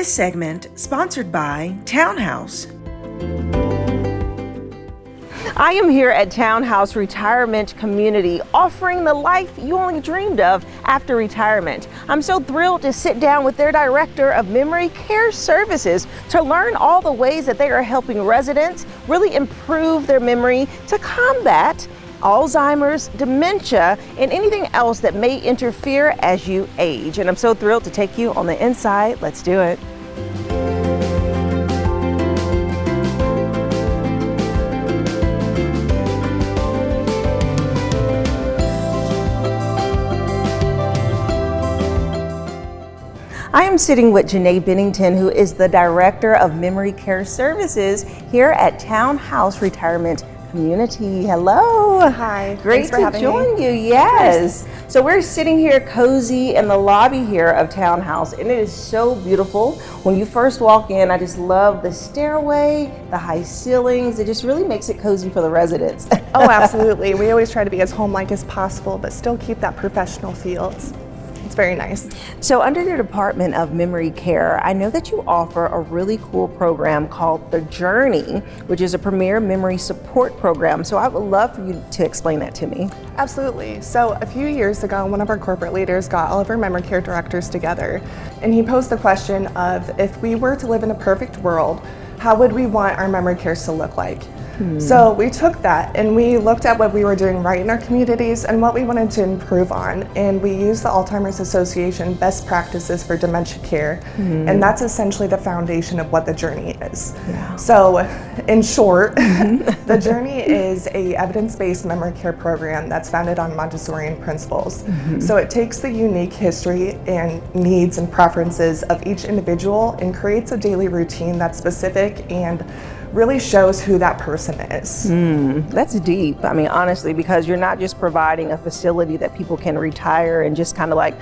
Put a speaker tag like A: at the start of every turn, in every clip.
A: This segment sponsored by Towne House.
B: I am here at Towne House Retirement Community, offering the life you only dreamed of after retirement. I'm so thrilled to sit down with their Director of Memory Care Services to learn all the ways that they are helping residents really improve their memory to combat Alzheimer's, dementia, and anything else that may interfere as you age. And I'm so thrilled to take you on the inside. Let's do it. I am sitting with Janae Bennington, who is the Director of Memory Care Services here at Towne House Retirement Community. Hello.
C: Hi.
B: Great to join you. Yes. So we're sitting here cozy in the lobby here of Towne House, and it is so beautiful. When you first walk in, I just love the stairway, the high ceilings. It just really makes it cozy for the residents.
C: Oh, absolutely. We always try to be as home-like as possible, but still keep that professional feel. It's very nice.
B: So under your Department of Memory Care, I know that you offer a really cool program called The Journey, which is a premier memory support program. So I would love for you to explain that to me.
C: Absolutely. So a few years ago, one of our corporate leaders got all of our memory care directors together, and he posed the question of, if we were to live in a perfect world, how would we want our memory cares to look like? So we took that and we looked at what we were doing right in our communities and what we wanted to improve on, and we used the Alzheimer's Association best practices for dementia care, and that's essentially the foundation of what the Journey is. So in short, the Journey is a evidence-based memory care program that's founded on Montessorian principles. So it takes the unique history and needs and preferences of each individual and creates a daily routine that's specific and really shows who that person is.
B: That's deep. I mean, honestly, because you're not just providing a facility that people can retire and just kind of like,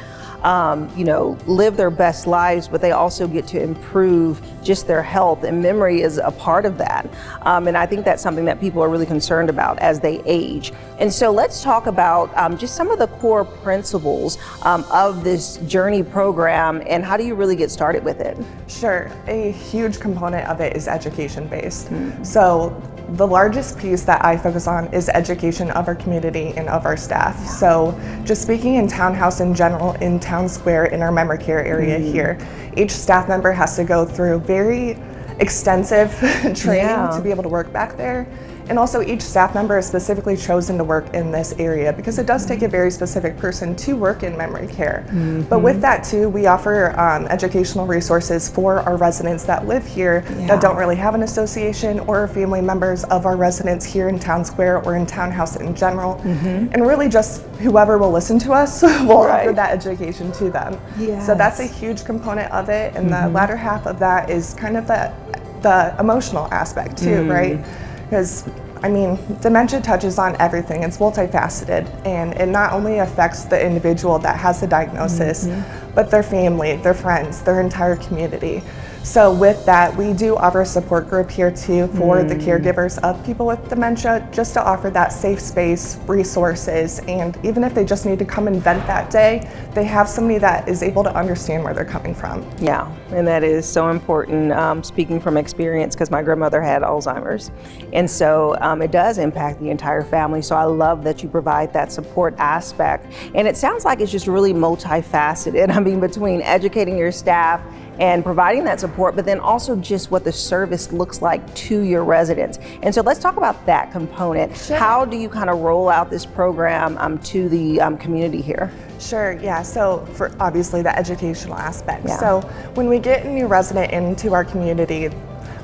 B: live their best lives, but they also get to improve just their health, and memory is a part of that. And I think that's something that people are really concerned about as they age. And so let's talk about just some of the core principles of this Journey program, and how do you really get started with it?
C: Sure. A huge component of it is education-based. So the largest piece that I focus on is education of our community and of our staff. So just speaking in Towne House in general, in Town Square, in our memory care area here, each staff member has to go through very extensive training to be able to work back there. And also each staff member is specifically chosen to work in this area because it does take a very specific person to work in memory care. But with that too, we offer educational resources for our residents that live here that don't really have an association, or family members of our residents here in Town Square or in Towne House in general. And really just whoever will listen to us will offer that education to them. So that's a huge component of it. And the latter half of that is kind of the emotional aspect too, right? Because, I mean, dementia touches on everything. It's multifaceted, and it not only affects the individual that has the diagnosis, but their family, their friends, their entire community. So with that, we do offer a support group here too for the caregivers of people with dementia, just to offer that safe space, resources, and even if they just need to come and vent that day, they have somebody that is able to understand where they're coming from.
B: Yeah, and that is so important, speaking from experience, because my grandmother had Alzheimer's. And so it does impact the entire family. So I love that you provide that support aspect. And it sounds like it's just really multifaceted. I mean, between educating your staff and providing that support, but then also just what the service looks like to your residents. And so let's talk about that component. How do you kind of roll out this program to the community here?
C: Sure, yeah, so for obviously the educational aspect. So when we get a new resident into our community,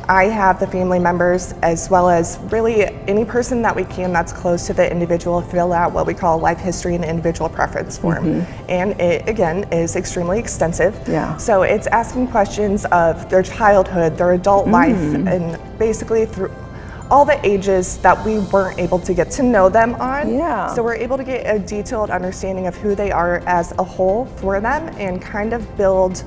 C: I have the family members, as well as really any person that we can that's close to the individual, fill out what we call life history and individual preference form. And it, again, is extremely extensive. So it's asking questions of their childhood, their adult life, and basically through all the ages that we weren't able to get to know them on. So we're able to get a detailed understanding of who they are as a whole for them, and kind of build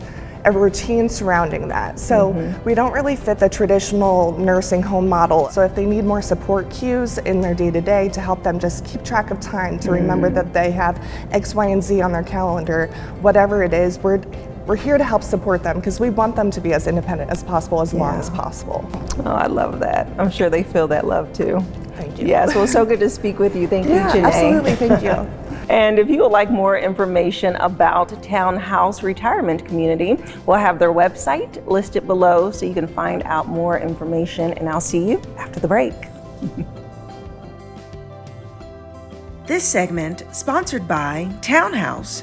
C: a routine surrounding that. So we don't really fit the traditional nursing home model. So if they need more support cues in their day-to-day to help them just keep track of time, to remember that they have X, Y, and Z on their calendar, whatever it is, we're we're here to help support them because we want them to be as independent as possible, as long
B: Yeah.
C: as possible.
B: Oh, I love that. I'm sure they feel that love too.
C: Thank you.
B: Yes, well, so good to speak with you. Thank you,
C: Yeah,
B: Janae.
C: absolutely. Thank you.
B: And if you would like more information about Towne House Retirement Community, we'll have their website listed below so you can find out more information. And I'll see you after the break.
A: This segment sponsored by Towne House.